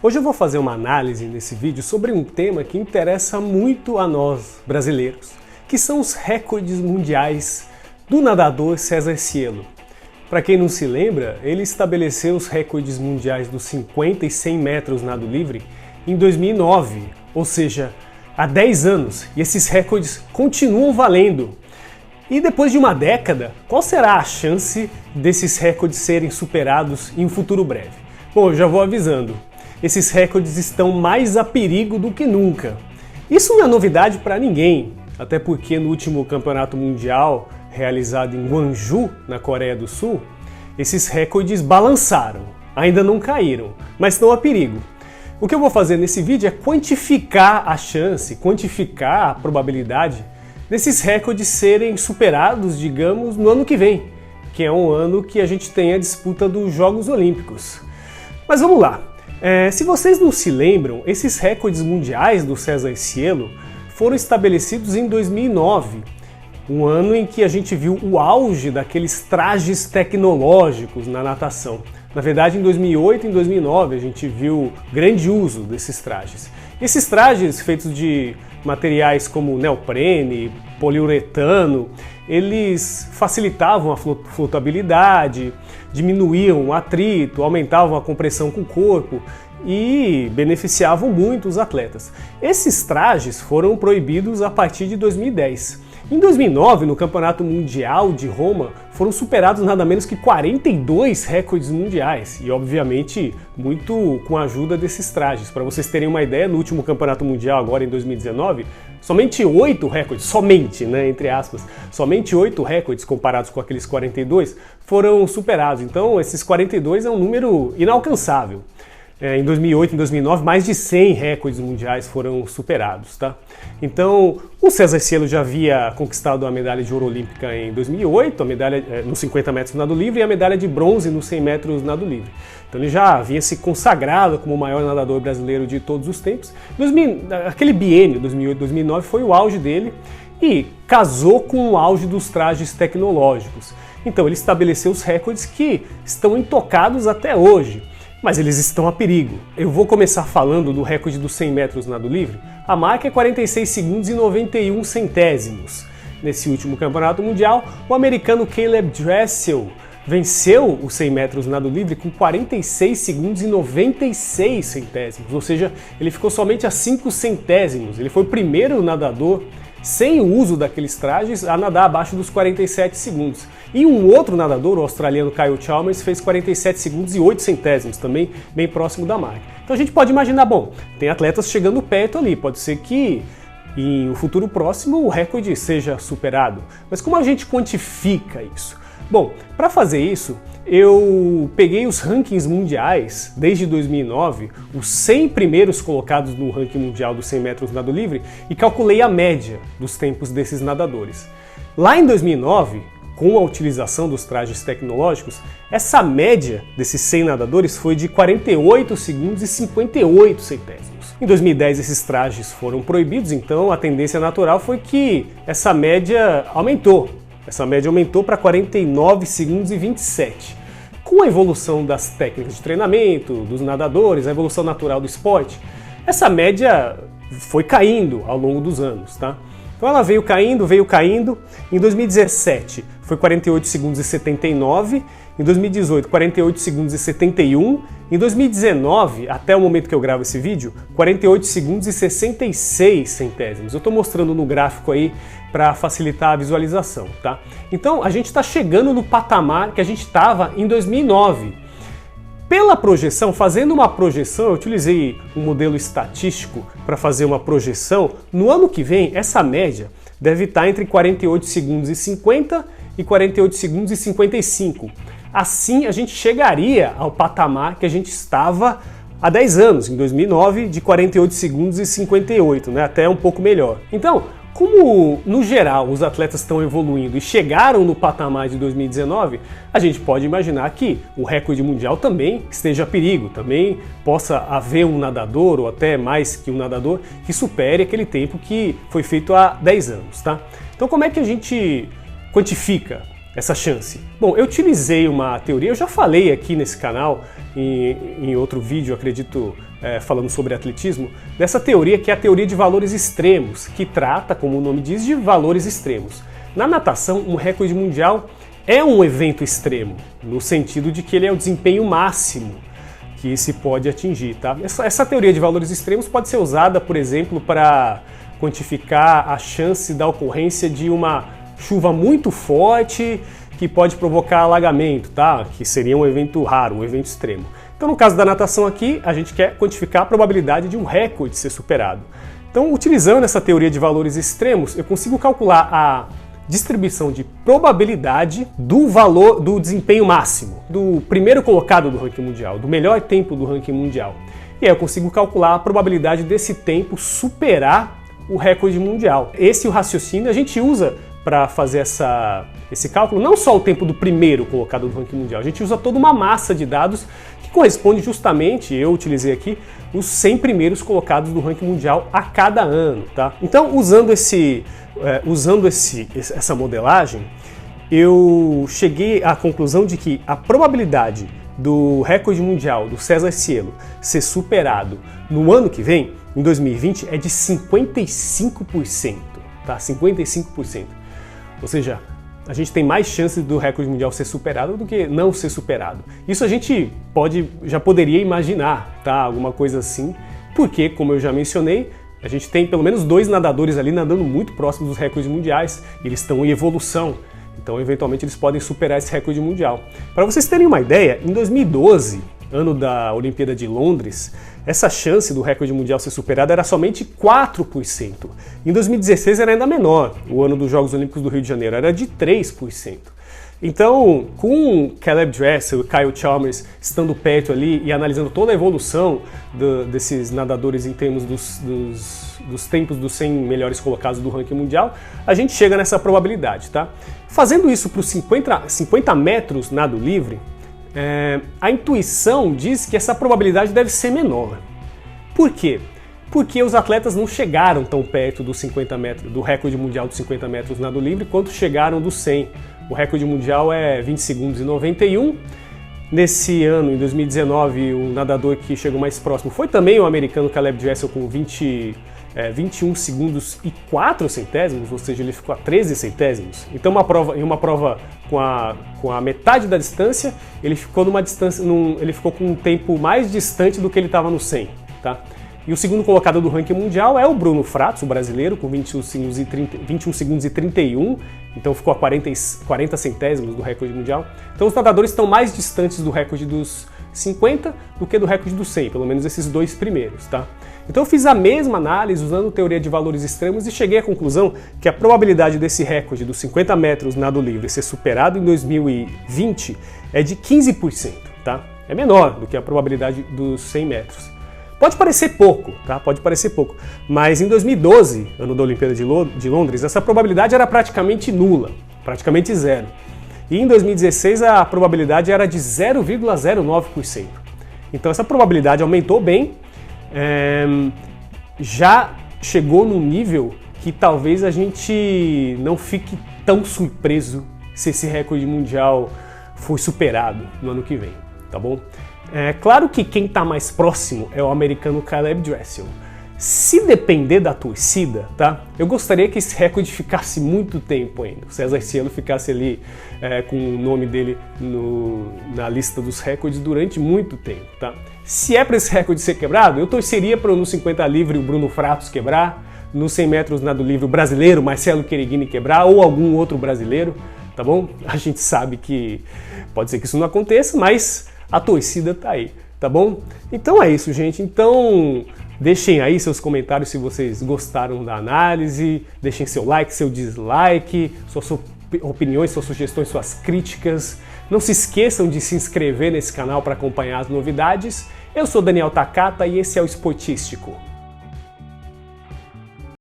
Hoje eu vou fazer uma análise nesse vídeo sobre um tema que interessa muito a nós brasileiros, que são os recordes mundiais do nadador César Cielo. Para quem não se lembra, ele estabeleceu os recordes mundiais dos 50 e 100 metros nado livre em 2009, ou seja, há 10 anos, e esses recordes continuam valendo. E depois de uma década, qual será a chance desses recordes serem superados em um futuro breve? Bom, eu já vou avisando, esses recordes estão mais a perigo do que nunca. Isso não é novidade para ninguém, até porque no último campeonato mundial, realizado em Gwangju, na Coreia do Sul, esses recordes balançaram, ainda não caíram, mas estão a perigo. O que eu vou fazer nesse vídeo é quantificar a chance, quantificar a probabilidade desses recordes serem superados, digamos, no ano que vem, que é um ano que a gente tem a disputa dos Jogos Olímpicos. Mas vamos lá. Se vocês não se lembram, esses recordes mundiais do César Cielo foram estabelecidos em 2009, um ano em que a gente viu o auge daqueles trajes tecnológicos na natação. Na verdade, em 2008 e em 2009 a gente viu grande uso desses trajes. Esses trajes feitos de materiais como neoprene, poliuretano, eles facilitavam a flutuabilidade, diminuíam o atrito, aumentavam a compressão com o corpo e beneficiavam muito os atletas. Esses trajes foram proibidos a partir de 2010. Em 2009, no Campeonato Mundial de Roma, foram superados nada menos que 42 recordes mundiais e, obviamente, muito com a ajuda desses trajes. Para vocês terem uma ideia, no último Campeonato Mundial, agora em 2019, somente 8 recordes, entre aspas, somente 8 recordes comparados com aqueles 42 foram superados. Então, esses 42 é um número inalcançável. Em 2008 e 2009, mais de 100 recordes mundiais foram superados, tá? Então, o César Cielo já havia conquistado a medalha de ouro olímpica em 2008, a medalha nos 50 metros nado livre e a medalha de bronze nos 100 metros nado livre. Então ele já havia se consagrado como o maior nadador brasileiro de todos os tempos. Aquele biênio, 2008-2009, foi o auge dele e casou com o auge dos trajes tecnológicos. Então ele estabeleceu os recordes que estão intocados até hoje. Mas eles estão a perigo. Eu vou começar falando do recorde dos 100 metros nado livre. A marca é 46 segundos e 91 centésimos. Nesse último campeonato mundial, o americano Caleb Dressel venceu os 100 metros nado livre com 46 segundos e 96 centésimos. Ou seja, ele ficou somente a 5 centésimos. Ele foi o primeiro nadador sem o uso daqueles trajes a nadar abaixo dos 47 segundos. E um outro nadador, o australiano Kyle Chalmers, fez 47 segundos e 8 centésimos, também bem próximo da marca. Então a gente pode imaginar, bom, tem atletas chegando perto ali, pode ser que em um futuro próximo o recorde seja superado. Mas como a gente quantifica isso? Bom, para fazer isso, eu peguei os rankings mundiais desde 2009, os 100 primeiros colocados no ranking mundial dos 100 metros nado livre e calculei a média dos tempos desses nadadores. Lá em 2009, com a utilização dos trajes tecnológicos, essa média desses 100 nadadores foi de 48 segundos e 58 centésimos. Em 2010 esses trajes foram proibidos, então a tendência natural foi que essa média aumentou. Essa média aumentou para 49 segundos e 27. Com a evolução das técnicas de treinamento, dos nadadores, a evolução natural do esporte, essa média foi caindo ao longo dos anos, tá? Então ela veio caindo. Em 2017 foi 48 segundos e 79, em 2018 48 segundos e 71, em 2019, até o momento que eu gravo esse vídeo, 48 segundos e 66 centésimos. Eu estou mostrando no gráfico aí para facilitar a visualização, tá? Então a gente está chegando no patamar que a gente estava em 2009. Pela projeção, fazendo uma projeção, eu utilizei um modelo estatístico para fazer uma projeção. No ano que vem, essa média deve estar entre 48 segundos e 50 e 48 segundos e 55. Assim, a gente chegaria ao patamar que a gente estava há 10 anos, em 2009, de 48 segundos e 58, até um pouco melhor. Então, como no geral os atletas estão evoluindo e chegaram no patamar de 2019, a gente pode imaginar que o recorde mundial também esteja a perigo, também possa haver um nadador ou até mais que um nadador que supere aquele tempo que foi feito há 10 anos, tá? Então como é que a gente quantifica essa chance? Bom, eu utilizei uma teoria, eu já falei aqui nesse canal, em outro vídeo, acredito, falando sobre atletismo, dessa teoria que é a teoria de valores extremos, que trata, como o nome diz, de valores extremos. Na natação, um recorde mundial é um evento extremo, no sentido de que ele é o desempenho máximo que se pode atingir, tá? Essa teoria de valores extremos pode ser usada, por exemplo, para quantificar a chance da ocorrência de uma chuva muito forte que pode provocar alagamento, tá? Que seria um evento raro, um evento extremo. Então, no caso da natação aqui, a gente quer quantificar a probabilidade de um recorde ser superado. Então, utilizando essa teoria de valores extremos, eu consigo calcular a distribuição de probabilidade do valor do desempenho máximo, do primeiro colocado do ranking mundial, do melhor tempo do ranking mundial. E aí eu consigo calcular a probabilidade desse tempo superar o recorde mundial. Esse raciocínio a gente usa para fazer esse cálculo, não só o tempo do primeiro colocado do ranking mundial, a gente usa toda uma massa de dados que corresponde justamente, eu utilizei aqui, os 100 primeiros colocados do ranking mundial a cada ano, tá? Então, usando essa modelagem, eu cheguei à conclusão de que a probabilidade do recorde mundial do César Cielo ser superado no ano que vem, em 2020, é de 55%, tá? 55%. Ou seja, a gente tem mais chances do recorde mundial ser superado do que não ser superado. Isso a gente já poderia imaginar, tá? Alguma coisa assim, porque, como eu já mencionei, a gente tem pelo menos 2 nadadores ali nadando muito próximos dos recordes mundiais, e eles estão em evolução, então eventualmente eles podem superar esse recorde mundial. Para vocês terem uma ideia, em 2012, ano da Olimpíada de Londres, essa chance do recorde mundial ser superado era somente 4%. Em 2016 era ainda menor, o ano dos Jogos Olímpicos do Rio de Janeiro era de 3%. Então, com Caleb Dressel e Kyle Chalmers estando perto ali e analisando toda a evolução desses nadadores em termos dos tempos dos 100 melhores colocados do ranking mundial, a gente chega nessa probabilidade, tá? Fazendo isso para os 50 metros nado livre, a intuição diz que essa probabilidade deve ser menor. Por quê? Porque os atletas não chegaram tão perto dos 50 metros, do recorde mundial dos 50 metros nado livre, quanto chegaram dos 100. O recorde mundial é 20 segundos e 91. Nesse ano, em 2019, o nadador que chegou mais próximo foi também o americano Caleb Dressel com 21 segundos e 4 centésimos, ou seja, ele ficou a 13 centésimos. Então, em uma prova com a metade da distância, ele ficou ele ficou com um tempo mais distante do que ele estava no 100, tá? E o segundo colocado do ranking mundial é o Bruno Fratos, o brasileiro, com 21 segundos e 31, então ficou a 40 centésimos do recorde mundial. Então os nadadores estão mais distantes do recorde dos 50 do que do recorde dos 100, pelo menos esses 2 primeiros, tá? Então eu fiz a mesma análise usando teoria de valores extremos e cheguei à conclusão que a probabilidade desse recorde dos 50 metros nado livre ser superado em 2020 é de 15%, tá? É menor do que a probabilidade dos 100 metros. Pode parecer pouco, tá? Pode parecer pouco, mas em 2012, ano da Olimpíada de Londres, essa probabilidade era praticamente nula, praticamente zero. E em 2016 a probabilidade era de 0,09%. Então essa probabilidade aumentou bem, já chegou num nível que talvez a gente não fique tão surpreso se esse recorde mundial for superado no ano que vem, tá bom? É claro que quem está mais próximo é o americano Caleb Dressel. Se depender da torcida, tá? Eu gostaria que esse recorde ficasse muito tempo ainda. O César Cielo ficasse ali com o nome dele na lista dos recordes durante muito tempo, tá? Se é para esse recorde ser quebrado, eu torceria para no 50 livre o Bruno Fratos quebrar, no 100 metros nado livre o brasileiro Marcelo Quereghini quebrar ou algum outro brasileiro, tá bom? A gente sabe que pode ser que isso não aconteça, mas a torcida tá aí, tá bom? Então é isso, gente. Então deixem aí seus comentários se vocês gostaram da análise, deixem seu like, seu dislike, suas opiniões, suas sugestões, suas críticas. Não se esqueçam de se inscrever nesse canal para acompanhar as novidades. Eu sou Daniel Takata e esse é o Esportístico.